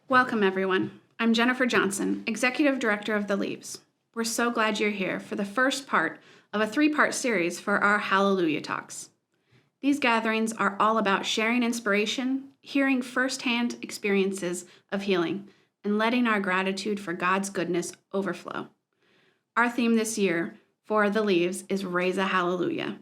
Welcome, everyone. I'm Jennifer Johnson, Executive Director of The Leaves. We're so glad you're here for the first part of a 3-part series for our Hallelujah Talks. These gatherings are all about sharing inspiration, hearing firsthand experiences of healing, and letting our gratitude for God's goodness overflow. Our theme this year for The Leaves is Raise a Hallelujah.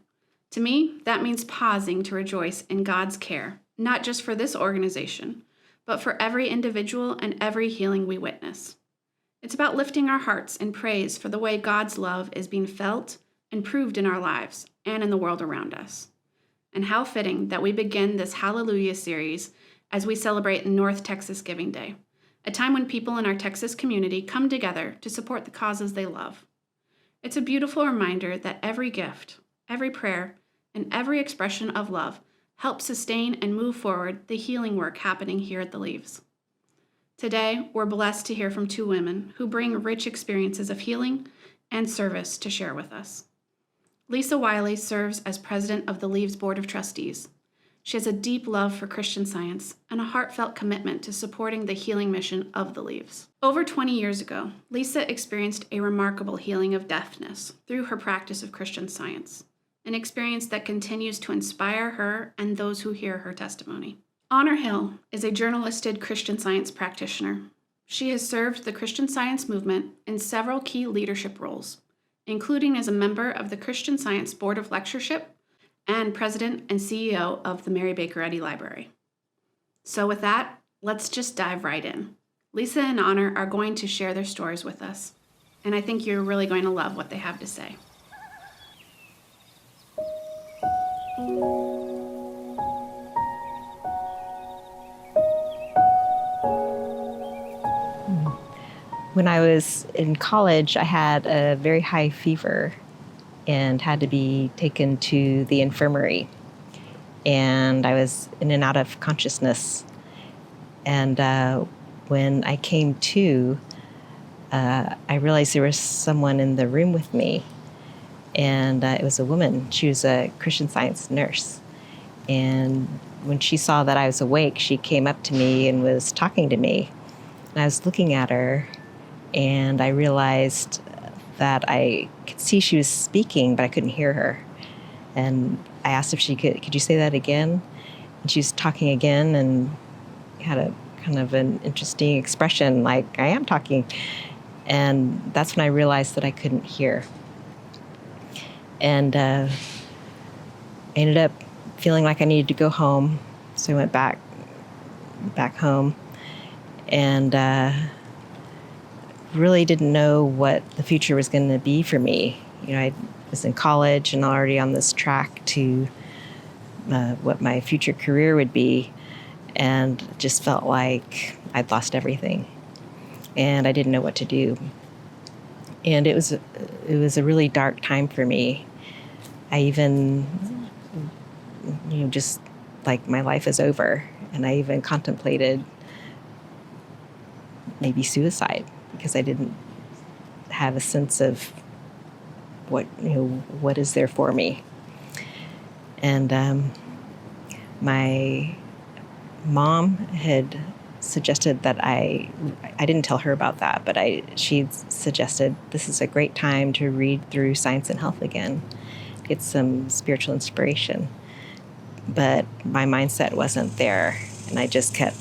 To me, that means pausing to rejoice in God's care, not just for this organization, but for every individual and every healing we witness. It's about lifting our hearts in praise for the way God's love is being felt and proved in our lives and in the world around us. And how fitting that we begin this Hallelujah series as we celebrate North Texas Giving Day, a time when people in our Texas community come together to support the causes they love. It's a beautiful reminder that every gift, every prayer, and every expression of love help sustain and move forward the healing work happening here at The Leaves. Today, we're blessed to hear from 2 women who bring rich experiences of healing and service to share with us. Lisa Wyly serves as president of The Leaves Board of Trustees. She has a deep love for Christian Science and a heartfelt commitment to supporting the healing mission of The Leaves. Over 20 years ago, Lisa experienced a remarkable healing of deafness through her practice of Christian Science, an experience that continues to inspire her and those who hear her testimony. Honor Hill is a journalisted Christian Science practitioner. She has served the Christian Science movement in several key leadership roles, including as a member of the Christian Science Board of Lectureship and president and CEO of the Mary Baker Eddy Library. So with that, let's just dive right in. Lisa and Honor are going to share their stories with us, and I think you're really going to love what they have to say. When I was in college, I had a very high fever and had to be taken to the infirmary. And I was in and out of consciousness. And when I came to, I realized there was someone in the room with me. And it was a woman. She was a Christian Science nurse. And when she saw that I was awake, she came up to me and was talking to me. And I was looking at her, and I realized that I could see she was speaking, but I couldn't hear her. And I asked if she could you say that again? And she was talking again and had a kind of an interesting expression, like, I am talking. And that's when I realized that I couldn't hear. And I ended up feeling like I needed to go home. So I went back home and really didn't know what the future was going to be for me. You know, I was in college and already on this track to what my future career would be, and just felt like I'd lost everything, and I didn't know what to do. And it was a really dark time for me. I even, just like my life is over, and I even contemplated maybe suicide, because I didn't have a sense of what is there for me. And my mom had suggested that I didn't tell her about that, but she suggested this is a great time to read through Science and Health again, get some spiritual inspiration. But my mindset wasn't there, and I just kept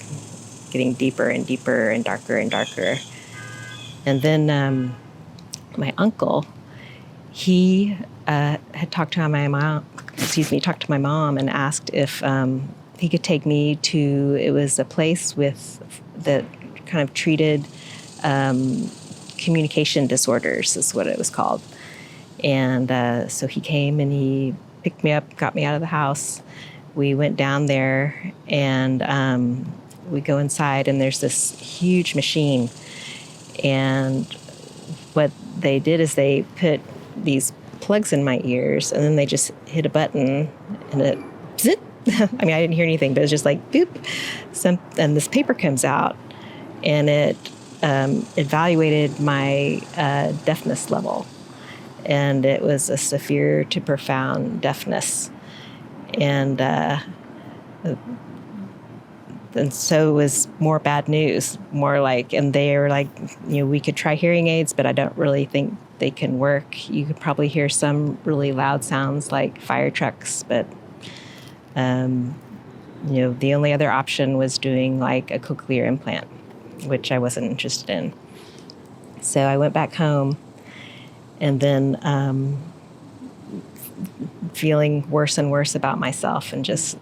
getting deeper and deeper and darker and darker. And then my uncle, he had talked to my mom and asked if he could take me to, it was a place that kind of treated communication disorders, is what it was called. And so he came and he picked me up, got me out of the house. We went down there, and we go inside, and there's this huge machine. And what they did is they put these plugs in my ears, and then they just hit a button, and it zip. I mean, I didn't hear anything, but it was just like boop. And this paper comes out, and it evaluated my deafness level, and it was a severe to profound deafness. And and so it was more bad news, more like, and they were like, we could try hearing aids, but I don't really think they can work. You could probably hear some really loud sounds like fire trucks, but, the only other option was doing like a cochlear implant, which I wasn't interested in. So I went back home, and then feeling worse and worse about myself, and just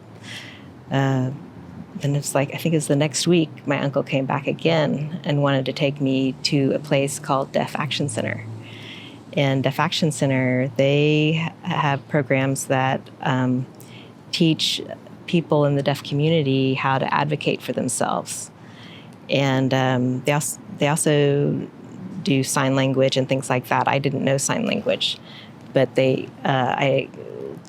then it's like, I think it was the next week, my uncle came back again and wanted to take me to a place called Deaf Action Center. And Deaf Action Center, they have programs that teach people in the deaf community how to advocate for themselves. And they also do sign language and things like that. I didn't know sign language, but I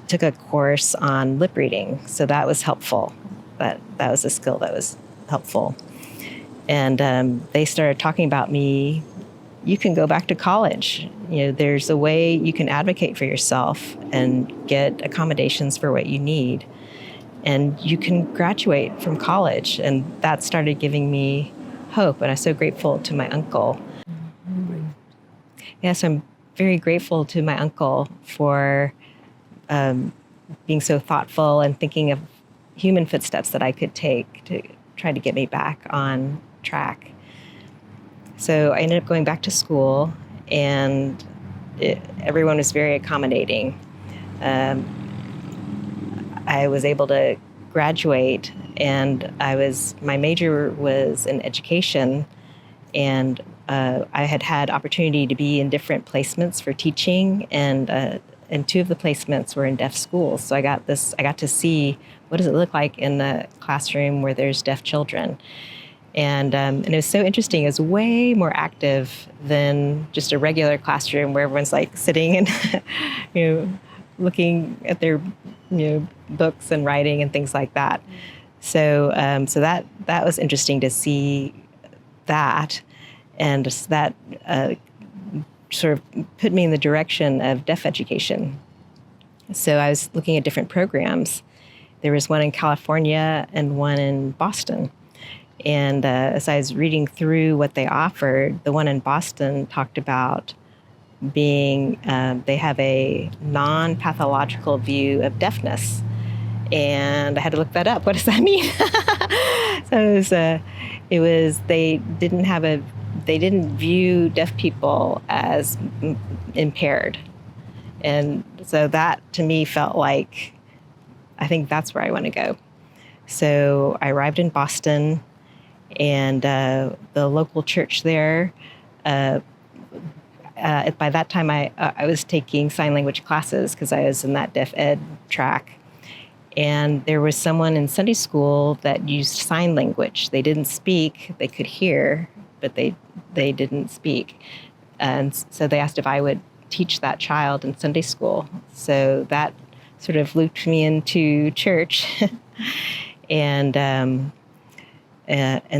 took a course on lip reading, so that was helpful. That was a skill that was helpful. And they started talking about me. You can go back to college. There's a way you can advocate for yourself and get accommodations for what you need. And you can graduate from college. And that started giving me hope. And I'm so grateful to my uncle. Yes, I'm very grateful to my uncle for being so thoughtful and thinking of human footsteps that I could take to try to get me back on track. So I ended up going back to school, and everyone was very accommodating. I was able to graduate, and my major was in education, and I had opportunity to be in different placements for teaching, and two of the placements were in deaf schools. So I got to see what does it look like in a classroom where there's deaf children. And it was so interesting. It was way more active than just a regular classroom where everyone's like sitting and looking at their books and writing and things like that. So that was interesting to see that, and that sort of put me in the direction of deaf education. So I was looking at different programs. There was one in California and one in Boston. And as I was reading through what they offered, the one in Boston talked about they have a non-pathological view of deafness. And I had to look that up. What does that mean? So they didn't view deaf people as impaired. And so that to me felt like, I think that's where I want to go. So I arrived in Boston, and the local church there, by that time I was taking sign language classes because I was in that deaf ed track. And there was someone in Sunday school that used sign language. They didn't speak, they could hear, but they didn't speak. And so they asked if I would teach that child in Sunday school. So that sort of looped me into church. And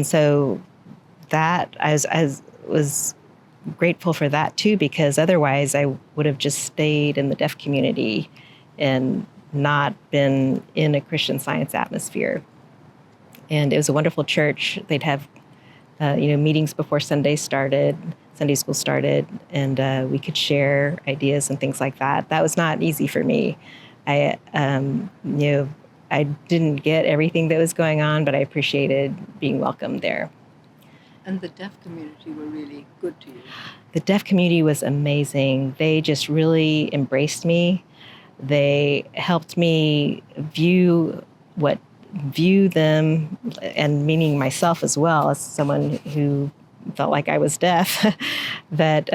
so that I was grateful for that too, because otherwise I would have just stayed in the deaf community and not been in a Christian Science atmosphere. And it was a wonderful church. They'd have meetings before Sunday school started, and we could share ideas and things like that. That was not easy for me. I didn't get everything that was going on, but I appreciated being welcomed there. And the deaf community were really good to you? The deaf community was amazing. They just really embraced me. They helped me view them, and meaning myself as well, as someone who felt like I was deaf, that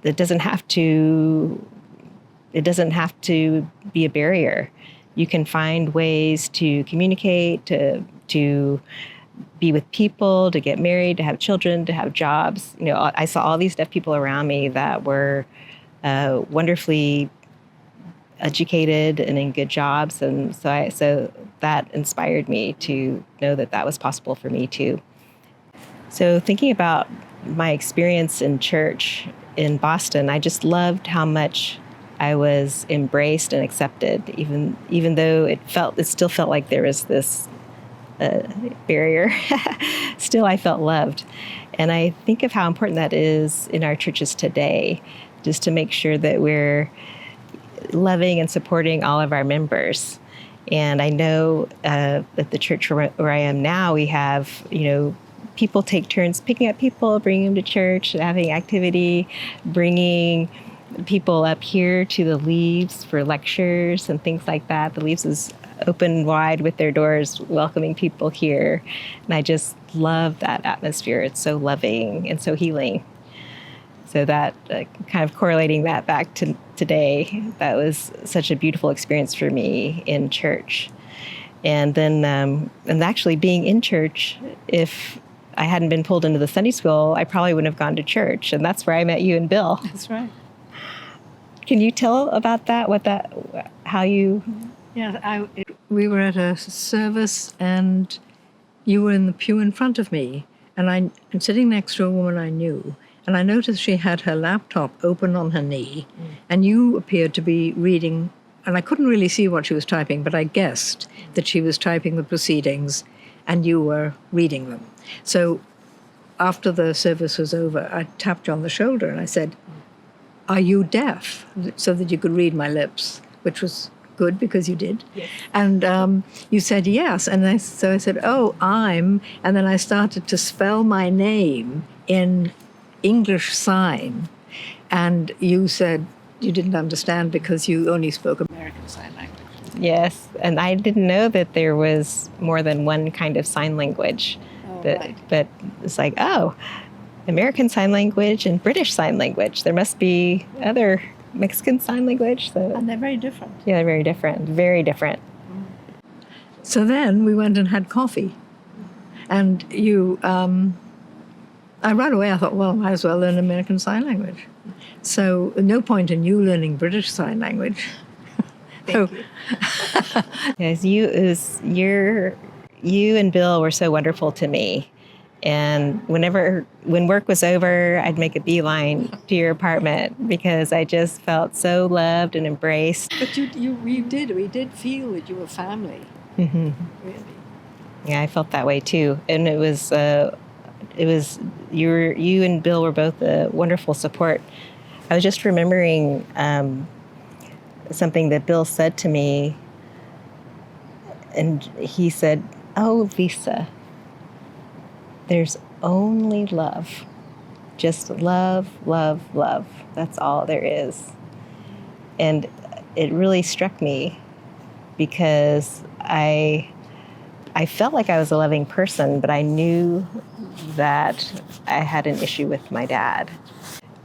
it doesn't have to be a barrier. You can find ways to communicate, to be with people, to get married, to have children, to have jobs. I saw all these deaf people around me that were wonderfully educated and in good jobs, and so that inspired me to know that was possible for me too. So thinking about my experience in church in Boston, I just loved how much I was embraced and accepted, even though it still felt like there was this barrier, still I felt loved. And I think of how important that is in our churches today, just to make sure that we're loving and supporting all of our members. And I know at the church where I am now, we have, people take turns picking up people, bringing them to church, having activity, bringing people up here to the Leaves for lectures and things like that. The Leaves is open wide with their doors, welcoming people here. And I just love that atmosphere. It's so loving and so healing. So that kind of correlating that back to today, that was such a beautiful experience for me in church. And then, and actually being in church, if I hadn't been pulled into the Sunday school, I probably wouldn't have gone to church. And that's where I met you and Bill. That's right. Can you tell about that? How you? Yeah, we were at a service and you were in the pew in front of me. And I'm sitting next to a woman I knew. And I noticed she had her laptop open on her knee, and you appeared to be reading, and I couldn't really see what she was typing, but I guessed that she was typing the proceedings, and you were reading them. So after the service was over, I tapped you on the shoulder, and I said, "Are you deaf?" so that you could read my lips, which was good because you did. Yes. And you said yes, and so I said, "Oh, I'm," and then I started to spell my name in English sign, and you said you didn't understand because you only spoke American Sign Language. Yes, and I didn't know that there was more than one kind of sign language. Right. But it's like, American Sign Language and British Sign Language. There must be other Mexican Sign Language. And they're very different. Yeah, they're very different. Very different. So then we went and had coffee, and you... right away I thought, well, I might as well learn American Sign Language. So no point in you learning British Sign Language. Thank you. Yes, you and Bill were so wonderful to me. And when work was over, I'd make a beeline to your apartment because I just felt so loved and embraced. But we did feel that you were family. Mm-hmm. Really. Yeah, I felt that way too. And it was you and Bill were both a wonderful support. I was just remembering something that Bill said to me, and he said, "Oh, Lisa, there's only love. Just love, love, love. That's all there is." And it really struck me because I felt like I was a loving person, but I knew that I had an issue with my dad.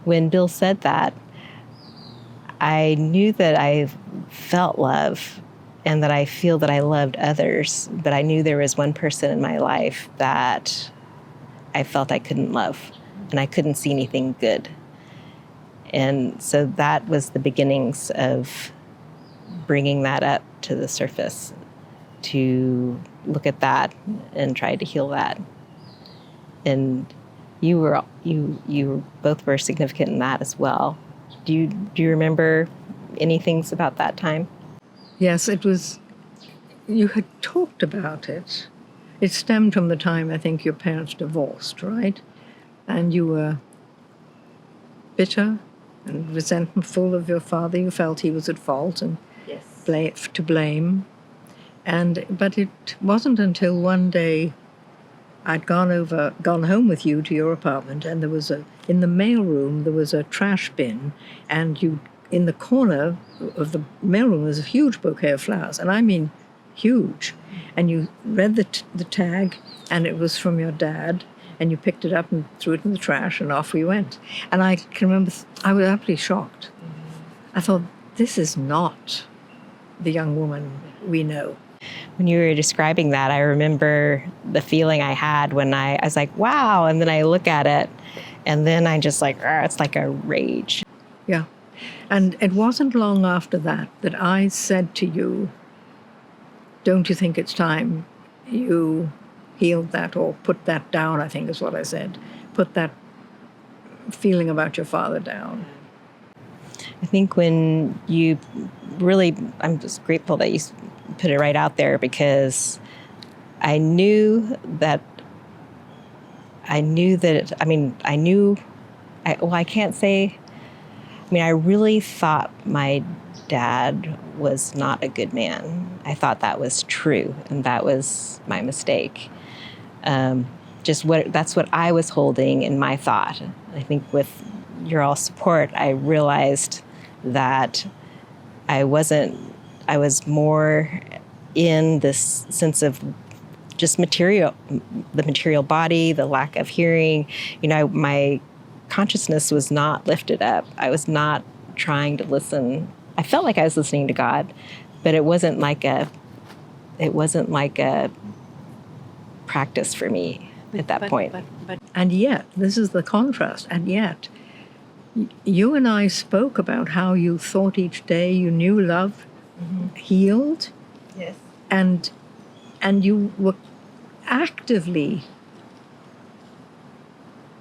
When Bill said that, I knew that I felt love and that I feel that I loved others, but I knew there was one person in my life that I felt I couldn't love, and I couldn't see anything good. And so that was the beginnings of bringing that up to the surface, to look at that and try to heal that. And you both were significant in that as well. Do you remember anything about that time? Yes, it was. You had talked about it. It stemmed from the time I think your parents divorced, right? And you were bitter and resentful of your father. You felt he was at fault and to blame. But it wasn't until one day I'd gone home with you to your apartment, and in the mailroom there was a trash bin, and in the corner of the mailroom was a huge bouquet of flowers, and I mean huge. And you read the tag, and it was from your dad, and you picked it up and threw it in the trash, and off we went. And I can remember I was absolutely shocked. I thought, this is not the young woman we know. When you were describing that, I remember the feeling I had when I was like, wow, and then I look at it, and then I just like, it's like a rage. Yeah. And it wasn't long after that I said to you, don't you think it's time you healed that, or put that down, I think is what I said. Put that feeling about your father down. I think when I'm just grateful that you put it right out there, because I knew that, I can't say, I really thought my dad was not a good man. I thought that was true, and that was my mistake. That's what I was holding in my thought. I think with your all support, I realized that I was more in this sense of just the material body, the lack of hearing. My consciousness was not lifted up. I was not trying to listen. I felt like I was listening to God, but it wasn't like a practice for me at that point. And yet, this is the contrast, and yet, you and I spoke about how you thought each day you knew love healed. Yes. And you were actively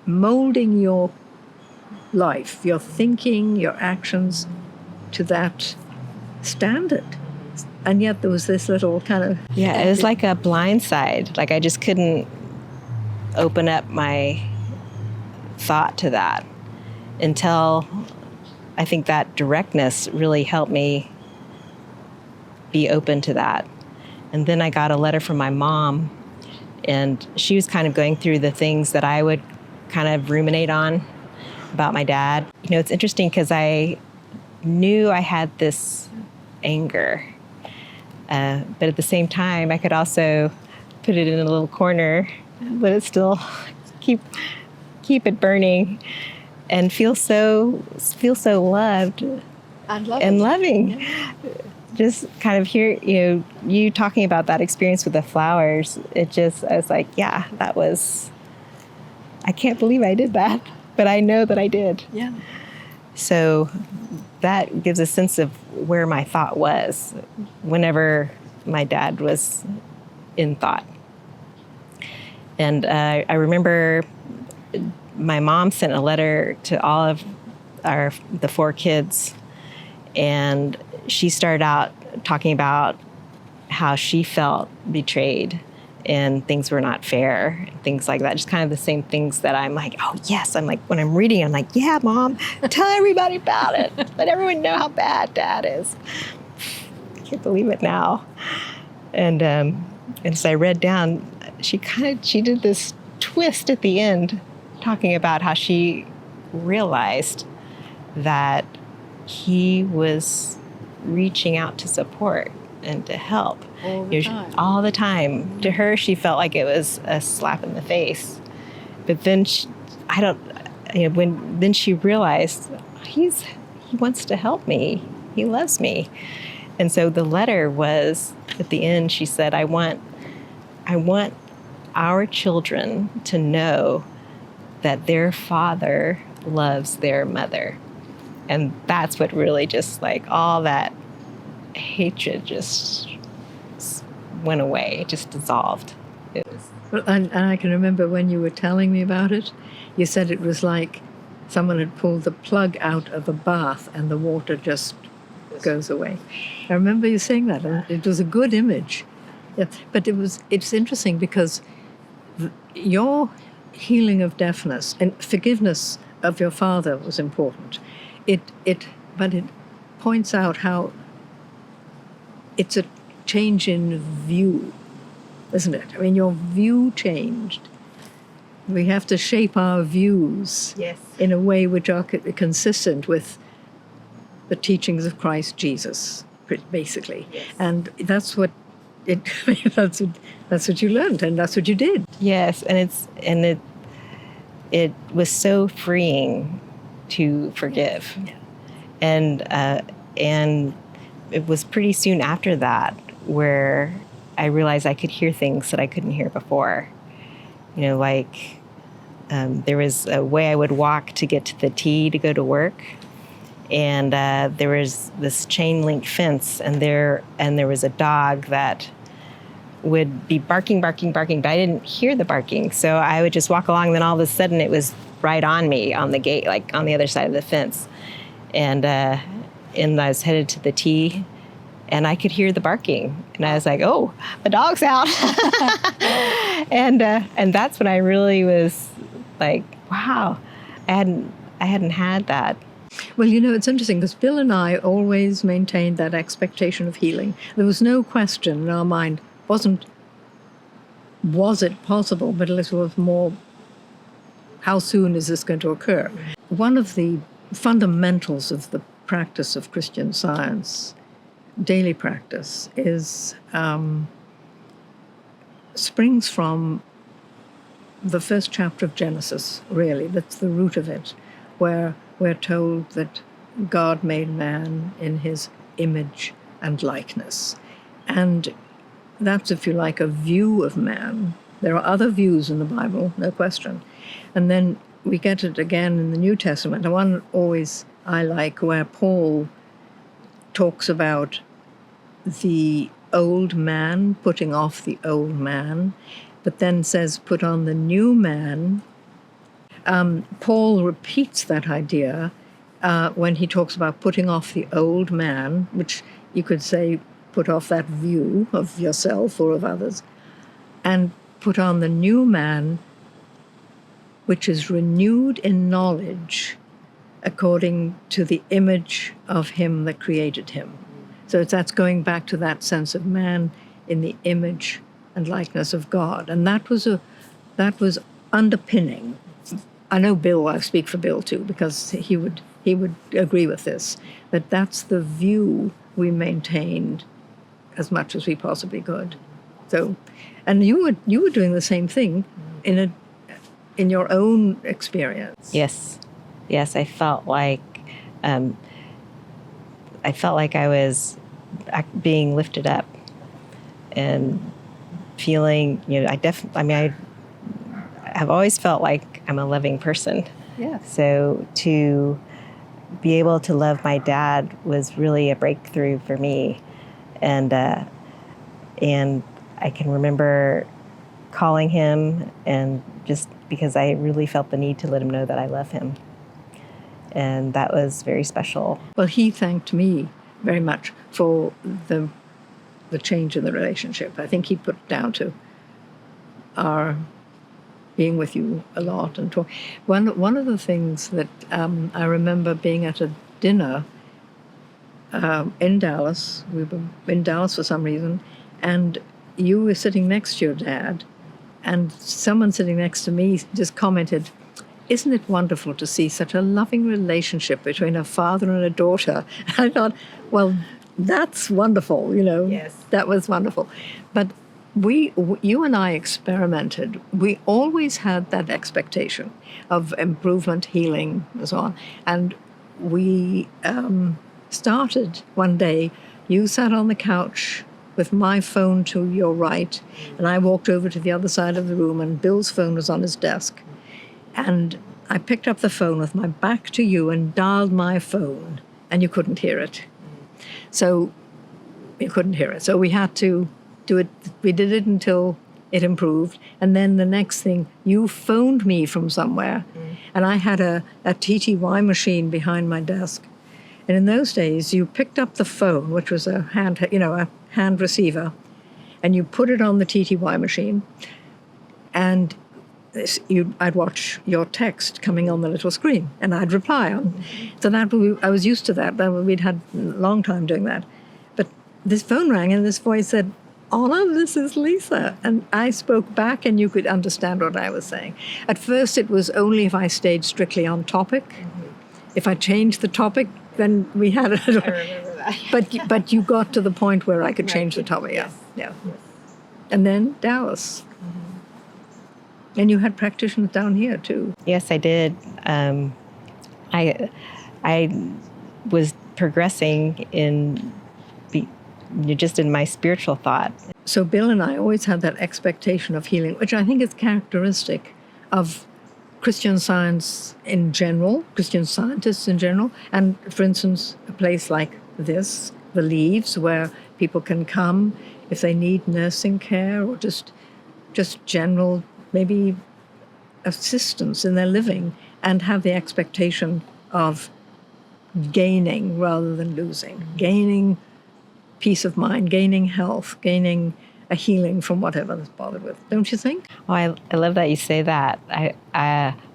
molding your life, your thinking, your actions to that standard. And yet there was this little kind of... Yeah, it was like a blind side. Like I just couldn't open up my thought to that until I think that directness really helped me be open to that. And then I got a letter from my mom, and she was kind of going through the things that I would kind of ruminate on about my dad. It's interesting because I knew I had this anger, but at the same time, I could also put it in a little corner, let it still keep it burning, and feel so loved and loving. Yeah. Just kind of hear, you talking about that experience with the flowers. I was like, yeah, I can't believe I did that, but I know that I did. Yeah. So that gives a sense of where my thought was whenever my dad was in thought. And I remember my mom sent a letter to all of the 4 kids, and she started out talking about how she felt betrayed and things were not fair, things like that. Just kind of the same things that I'm like, oh, yes. I'm like, when I'm reading, I'm like, yeah, Mom, tell everybody about it. Let everyone know how bad Dad is. I can't believe it now. And so I read down, she did this twist at the end, talking about how she realized that he was reaching out to support and to help all the time. To her, she felt like it was a slap in the face. But then then she realized he wants to help me. He loves me. And so the letter was, at the end, she said, I want our children to know that their father loves their mother. And that's what really just like all that hatred just went away. It just dissolved. And I can remember when you were telling me about it, you said it was like someone had pulled the plug out of a bath and the water just goes away. I remember you saying that, and it was a good image. Yeah, but it's interesting because your healing of deafness and forgiveness of your father was important. But it points out how it's a change in view, isn't it? I mean, your view changed. We have to shape our views in a way which are consistent with the teachings of Christ Jesus, basically. Yes. And that's what that's what you learned, and that's what you did. Yes, and it was so freeing to forgive. Yeah. And it was pretty soon after that where I realized I could hear things that I couldn't hear before. There was a way I would walk to get to the T to go to work, and there was this chain link fence, and there was a dog that would be barking, but I didn't hear the barking. So I would just walk along, and then all of a sudden it was right on me on the gate, like on the other side of the fence. And I was headed to the T, and I could hear the barking, and I was like, "Oh, the dog's out!" and that's when I really was like, "Wow, I hadn't had that." Well, it's interesting because Bill and I always maintained that expectation of healing. There was no question in our mind, was it possible, but it was more, how soon is this going to occur? One of the fundamentals of the practice of Christian Science, daily practice, is springs from the first chapter of Genesis, really. That's the root of it, where we're told that God made man in his image and likeness. And that's, if you like, a view of man. There are other views in the Bible, no question. And then we get it again in the New Testament. The one always I like, where Paul talks about the old man, putting off the old man, but then says, put on the new man. Paul repeats that idea when he talks about putting off the old man, which you could say put off that view of yourself or of others, and put on the new man, which is renewed in knowledge according to the image of him that created him. So that's going back to that sense of man in the image and likeness of God. And that was underpinning. I know Bill, I speak for Bill too, because he would agree with this, that that's the view we maintained as much as we possibly could. So, and you were doing the same thing in your own experience. Yes, I felt like I was being lifted up and feeling. I have always felt like I'm a loving person. Yeah. So to be able to love my dad was really a breakthrough for me, and I can remember calling him, and just because I really felt the need to let him know that I love him. And that was very special. Well, he thanked me very much for the change in the relationship. I think he put it down to our being with you a lot and talk. One of the things that I remember being at a dinner in Dallas. We were in Dallas for some reason, and you were sitting next to your dad, and someone sitting next to me just commented, "Isn't it wonderful to see such a loving relationship between a father and a daughter?" I thought, well, that's wonderful, Yes. That was wonderful. But you and I experimented. We always had that expectation of improvement, healing, and so on. And we started one day. You sat on the couch with my phone to your right, and I walked over to the other side of the room, and Bill's phone was on his desk. And I picked up the phone with my back to you and dialed my phone, and you couldn't hear it. So we had to do it. We did it until it improved. And then the next thing, you phoned me from somewhere, and I had a TTY machine behind my desk. And in those days, you picked up the phone, which was a hand receiver, and you put it on the TTY machine, and I'd watch your text coming on the little screen, and I'd reply on. So I was used to that. We'd had a long time doing that. But this phone rang, and this voice said, "Anna, this is Lisa." And I spoke back, and you could understand what I was saying. At first, it was only if I stayed strictly on topic. If I changed the topic, then we had a little... I remember that. But you got to the point where I could change the topic, yeah. Yes. And then Dallas. And you had practitioners down here, too. Yes, I did. I was progressing just in my spiritual thought. So Bill and I always had that expectation of healing, which I think is characteristic of Christian Science in general, Christian scientists in general, and, for instance, a place like this, the Leaves, where people can come if they need nursing care or just general, maybe assistance in their living, and have the expectation of gaining rather than losing, gaining peace of mind, gaining health, gaining a healing from whatever they're bothered with. Don't you think? Oh, I love that you say that.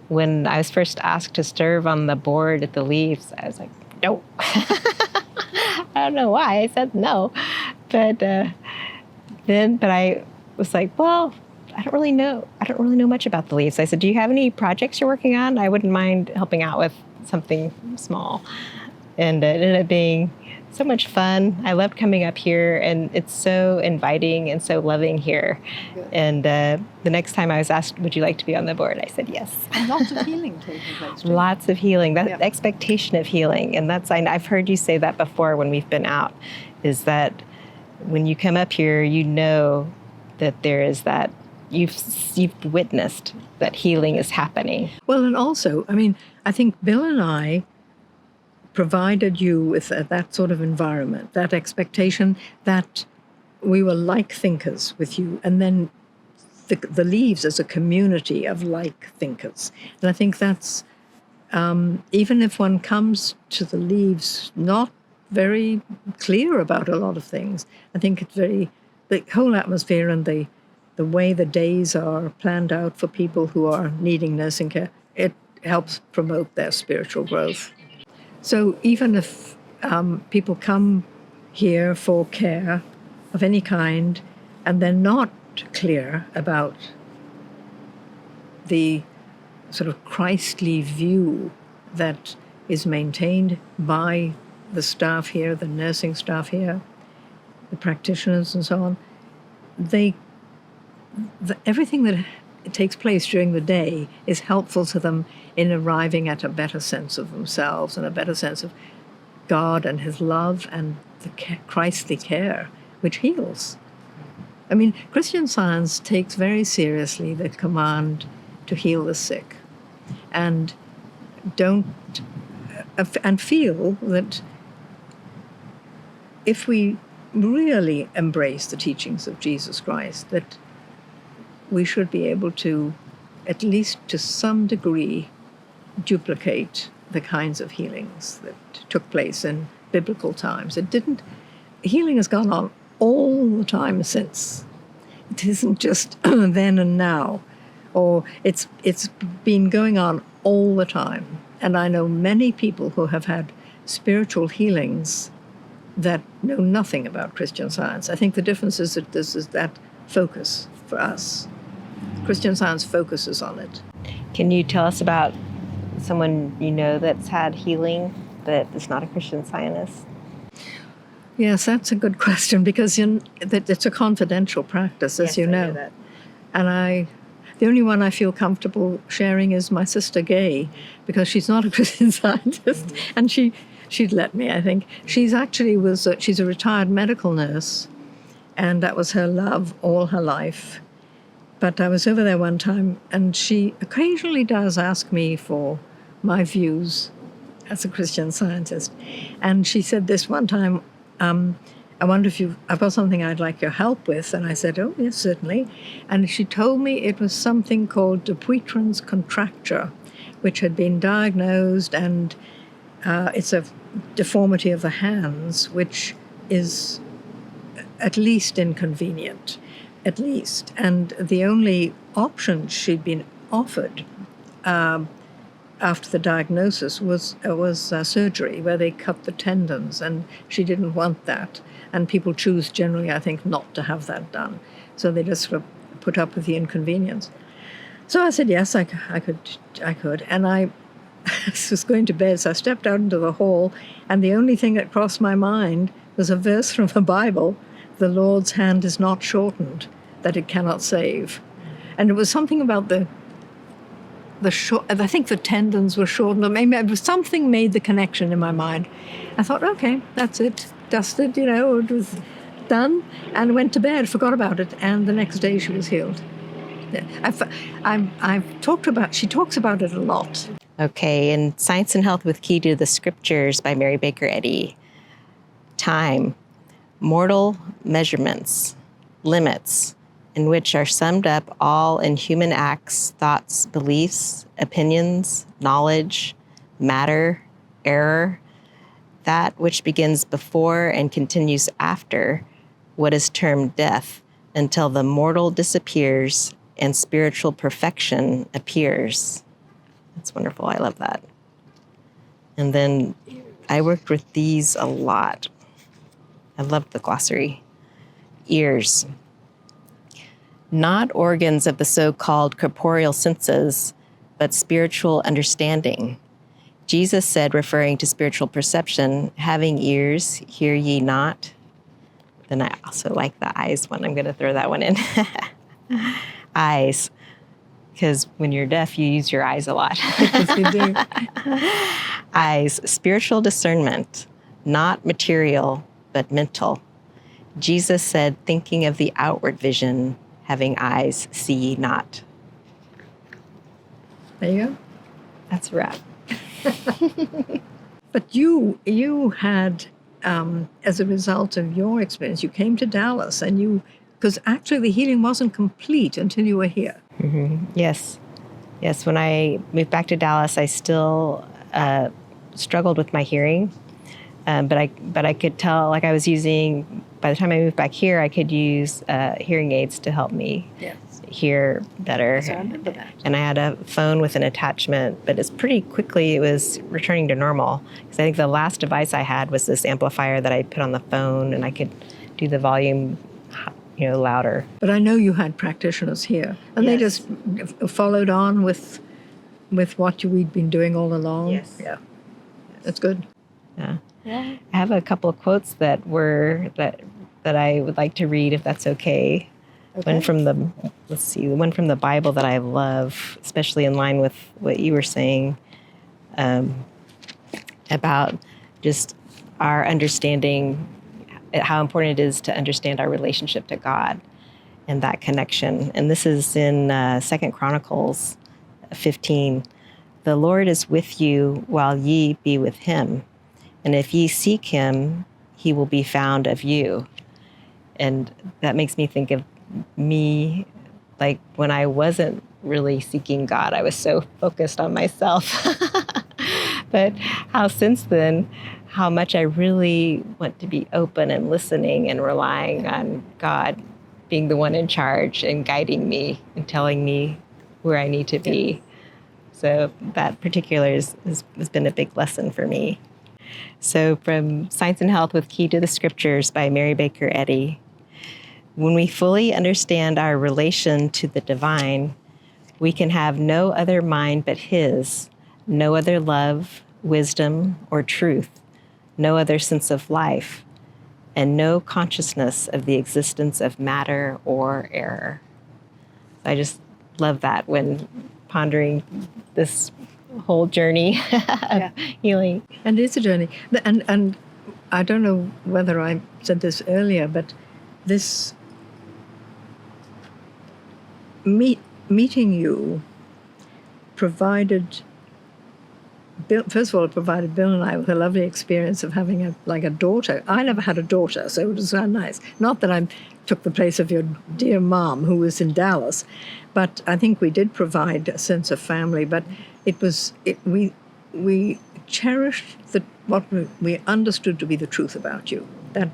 When I was first asked to serve on the board at the Leafs, I was like, no. I don't know why I said no, but I was like, well, I don't really know much about the Leafs. I said, do you have any projects you're working on? I wouldn't mind helping out with something small. And it ended up being so much fun. I loved coming up here, and it's so inviting and so loving here. Good. And the next time I was asked, would you like to be on the board? I said yes. And lots of healing taking place. too. Lots of healing, that Yeah. expectation of healing. And I've heard you say that before when we've been out, is that when you come up here, you know that there is that, you've witnessed that healing is happening. Well, and also, I mean, I think Bill and I provided you with that sort of environment, that expectation that we were like thinkers with you, and then the Leaves as a community of like thinkers. And I think that's, even if one comes to the Leaves not very clear about a lot of things, I think it's the whole atmosphere and the way the days are planned out for people who are needing nursing care, it helps promote their spiritual growth. So even if people come here for care of any kind and they're not clear about the sort of Christly view that is maintained by the staff here, the nursing staff here, the practitioners and so on, everything that takes place during the day is helpful to them in arriving at a better sense of themselves and a better sense of God and his love and the Christly care, which heals. I mean, Christian Science takes very seriously the command to heal the sick, and feel that if we really embrace the teachings of Jesus Christ, that we should be able to, at least to some degree, duplicate the kinds of healings that took place in biblical times. Healing has gone on all the time since. It isn't just then and now, or it's been going on all the time. And I know many people who have had spiritual healings that know nothing about Christian Science. I think the difference is that this is that focus for us. Christian Science focuses on it. Can you tell us about someone you know that's had healing that is not a Christian Scientist? Yes, that's a good question, because it's a confidential practice, as you know. I that. And the only one I feel comfortable sharing is my sister Gay, because she's not a Christian Scientist, mm-hmm. and she'd let me, I think. She's actually she's a retired medical nurse, and that was her love all her life. But I was over there one time, and she occasionally does ask me for my views as a Christian Scientist. And she said this one time, I wonder if I've got something I'd like your help with. And I said, oh, yes, certainly. And she told me it was something called Dupuytren's contracture, which had been diagnosed, and it's a deformity of the hands, which is at least inconvenient. At least. And the only option she'd been offered after the diagnosis was surgery, where they cut the tendons, and she didn't want that. And people choose generally, I think, not to have that done. So they just sort of put up with the inconvenience. So I said, yes, I could. And I was going to bed, so I stepped out into the hall, and the only thing that crossed my mind was a verse from the Bible: the Lord's hand is not shortened, that it cannot save. And it was something about I think the tendons were shortened, or maybe it was something made the connection in my mind. I thought, okay, that's it, dusted, it was done, and went to bed, forgot about it, and the next day she was healed. She talks about it a lot. Okay, in Science and Health with Key to the Scriptures by Mary Baker Eddy, time, mortal measurements, limits, in which are summed up all in human acts, thoughts, beliefs, opinions, knowledge, matter, error, that which begins before and continues after what is termed death, until the mortal disappears and spiritual perfection appears. That's wonderful. I love that. And then I worked with these a lot. I love the glossary. Ears. Not organs of the so-called corporeal senses, but spiritual understanding. Jesus said, referring to spiritual perception, having ears, hear ye not? Then I also like the eyes one. I'm going to throw that one in. Eyes. Because when you're deaf, you use your eyes a lot. Yes, you do. Eyes. Spiritual discernment, not material, but mental. Jesus said, thinking of the outward vision, having eyes, see ye not. There you go. That's a wrap. But you had, as a result of your experience, you came to Dallas, and because actually the healing wasn't complete until you were here. Mm-hmm. Yes. When I moved back to Dallas, I still struggled with my hearing, but I could tell, like I was using. By the time I moved back here, I could use hearing aids to help me hear better. Yes, I remember that. And I had a phone with an attachment, but it's pretty quickly it was returning to normal. Because I think the last device I had was this amplifier that I put on the phone, and I could do the volume, louder. But I know you had practitioners here, and they just followed on with what we'd been doing all along. Yes. Yeah, that's good. Yeah. I have a couple of quotes that I would like to read, if that's okay. One from the one from the Bible that I love, especially in line with what you were saying about just our understanding, how important it is to understand our relationship to God and that connection. And this is in 2 Chronicles 15. The Lord is with you while ye be with him. And if ye seek him, he will be found of you. And that makes me think of me, like when I wasn't really seeking God, I was so focused on myself. But how since then, how much I really want to be open and listening and relying on God being the one in charge and guiding me and telling me where I need to be. So that particular has been a big lesson for me. So from Science and Health with Key to the Scriptures by Mary Baker Eddy. When we fully understand our relation to the divine, we can have no other mind but his, no other love, wisdom, or truth, no other sense of life, and no consciousness of the existence of matter or error. I just love that when pondering this whole journey of healing. And it's a journey. And I don't know whether I said this earlier, but this meeting you provided Bill, first of all, it provided Bill and I with a lovely experience of having a daughter. I never had a daughter, so it was so nice. Not that I took the place of your dear mom, who was in Dallas, but I think we did provide a sense of family. But we cherished what we understood to be the truth about you. That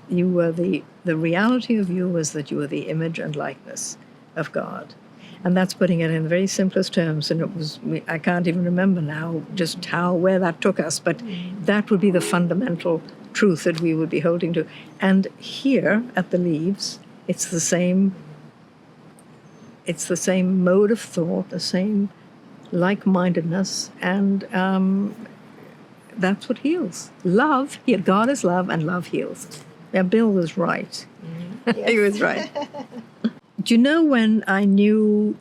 you were the reality of you was that you were the image and likeness of God. And that's putting it in the very simplest terms. And I can't even remember now just where that took us, but that would be the fundamental truth that we would be holding to. And here at the Leaves, it's the same mode of thought, the same like-mindedness, and that's what heals. Love, God is love, and love heals. Yeah, Bill was right. Yes. He was right. Do you know when I knew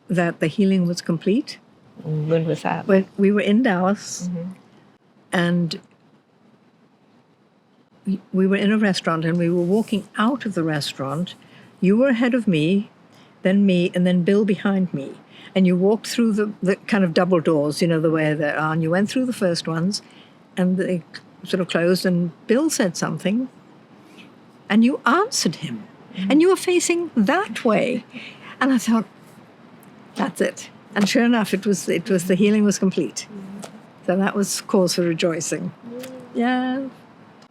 that the healing was complete? When was that? When we were in Dallas, and we were in a restaurant, and we were walking out of the restaurant. You were ahead of me, then Bill behind me. And you walked through the kind of double doors, the way they are, and you went through the first ones, and they sort of closed, and Bill said something, and you answered him. And you were facing that way. And I thought, that's it. And sure enough, the healing was complete. then that was cause for rejoicing. Yeah.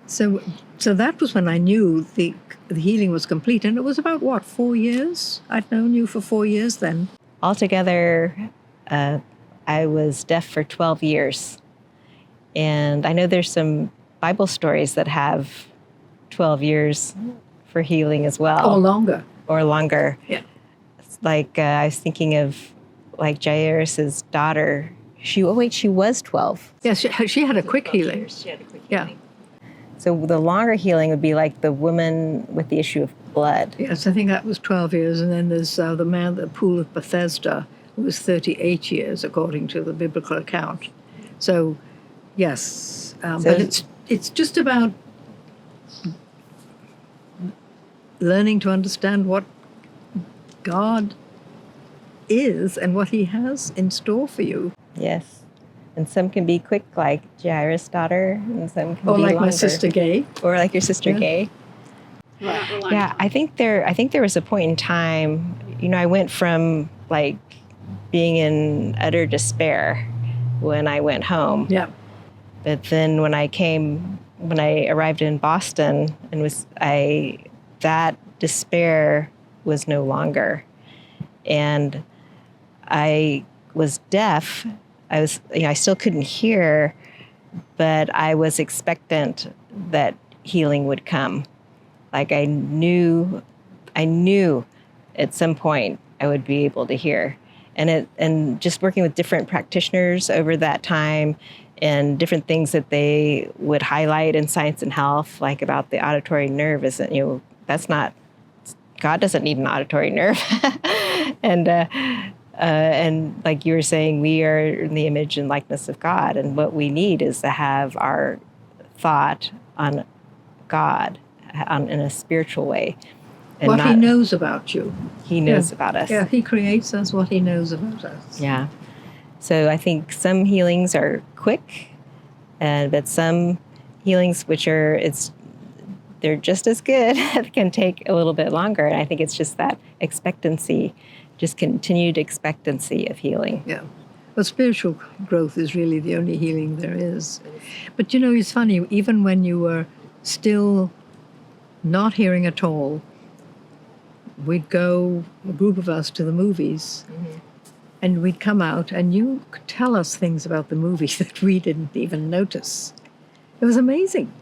So that was when I knew the healing was complete. And it was about, what, 4 years? I'd known you for 4 years then. Altogether, I was deaf for 12 years. And I know there's some Bible stories that have 12 years for healing as well. Or longer. Or longer. Yeah. Like I was thinking of like Jairus' daughter. She was 12. Yes, she had a quick healing. She had a quick Yeah. healing. So the longer healing would be like the woman with the issue of blood. Yes, I think that was 12 years. And then there's the man at the pool of Bethesda, who was 38 years, according to the biblical account. So, yes. But it's just about learning to understand what God is and what he has in store for you. Yes. And some can be quick, like Jairus' daughter, and some can Or be like longer. my sister Gay. Or like your sister Yeah. Gay. Yeah, I think there was a point in time, I went from like being in utter despair when I went home. Yeah. But then when I arrived in Boston that despair was no longer. And I was deaf. I still couldn't hear, but I was expectant that healing would come. Like I knew at some point I would be able to hear. And just working with different practitioners over that time and different things that they would highlight in Science and Health, like about the auditory nerve, God doesn't need an auditory nerve. And like you were saying, we are in the image and likeness of God. And what we need is to have our thought on God in a spiritual way. And What he knows about you. He knows about us. Yeah, he creates us what he knows about us. Yeah. So I think some healings are quick, but some healings they're just as good, can take a little bit longer. And I think it's just that expectancy, just continued expectancy of healing. Yeah. Well, spiritual growth is really the only healing there is. But it's funny, even when you were still not hearing at all, we'd go, a group of us, to the movies, and we'd come out, and you could tell us things about the movie that we didn't even notice. It was amazing.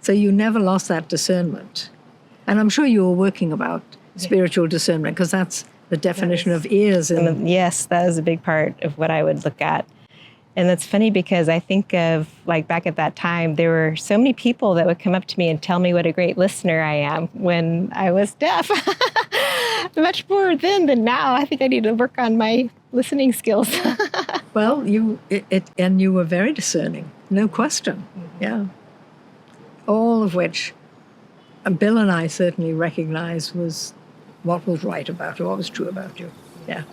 So you never lost that discernment. And I'm sure you were working about spiritual discernment, because that's the definition of ears. Yes, that was a big part of what I would look at. And that's funny because I think of, like, back at that time, there were so many people that would come up to me and tell me what a great listener I am when I was deaf. Much more then than now. I think I need to work on my listening skills. Well, and you were very discerning, no question. Yeah. All of which Bill and I certainly recognized was what was right about you, what was true about you. Yeah.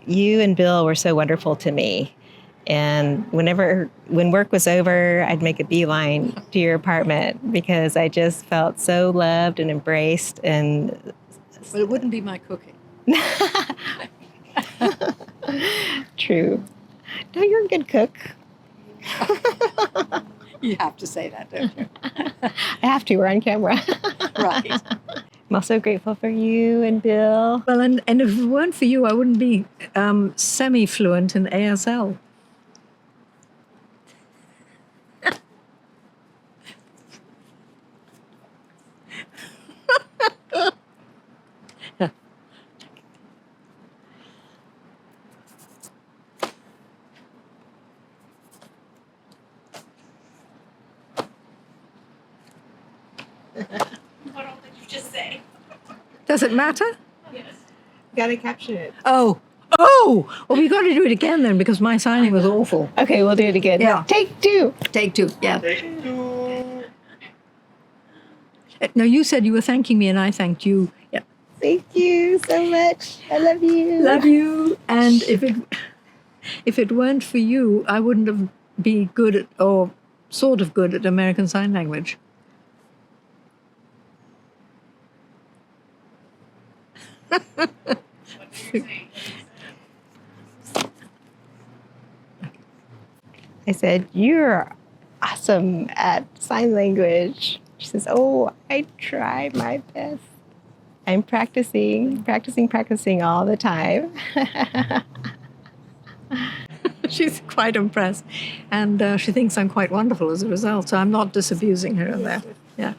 You and Bill were so wonderful to me. And when work was over, I'd make a beeline to your apartment because I just felt so loved and embraced. And Well, it wouldn't be my cooking. True. No, you're a good cook. You have to say that, don't you? I have to. We're on camera. Right. I'm also grateful for you and Bill. Well, and if it weren't for you, I wouldn't be semi-fluent in ASL. What all did you just say? Does it matter? Yes. Gotta caption it. Oh, well, we got to do it again then because my signing was awful. Okay, we'll do it again. Yeah. Take 2. Take 2, yeah. No, you said you were thanking me and I thanked you. Yeah. Thank you so much. I love you. Love you. And if it weren't for you, I wouldn't have be good at, or sort of good at American Sign Language. I said, you're awesome at sign language. She says, oh, I try my best. I'm practicing all the time. She's quite impressed. And she thinks I'm quite wonderful as a result, so I'm not disabusing her of that. Yeah.